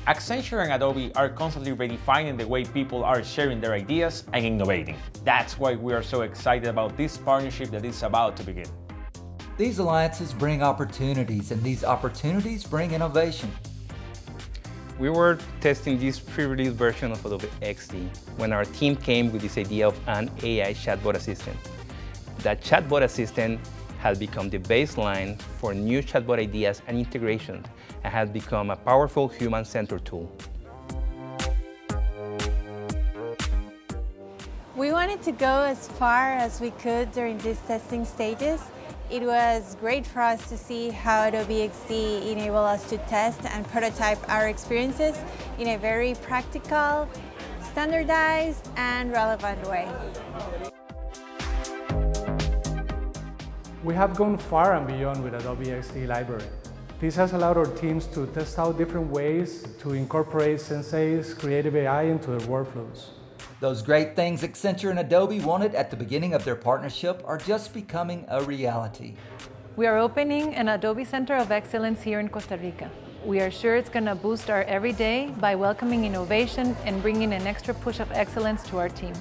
Accenture and Adobe are constantly redefining the way people are sharing their ideas and innovating. That's why we are so excited about this partnership that is about to begin. These alliances bring opportunities, and these opportunities bring innovation. We were testing this pre-release version of Adobe XD when our team came with this idea of an AI chatbot assistant. That chatbot assistant has become the baseline for new chatbot ideas and integrations and has become a powerful human-centered tool. We wanted to go as far as we could during these testing stages. It was great for us to see how Adobe XD enabled us to test and prototype our experiences in a very practical, standardized, and relevant way. We have gone far and beyond with Adobe XD library. This has allowed our teams to test out different ways to incorporate Sensei's creative AI into their workflows. Those great things Accenture and Adobe wanted at the beginning of their partnership are just becoming a reality. We are opening an Adobe Center of Excellence here in Costa Rica. We are sure it's going to boost our everyday by welcoming innovation and bringing an extra push of excellence to our team.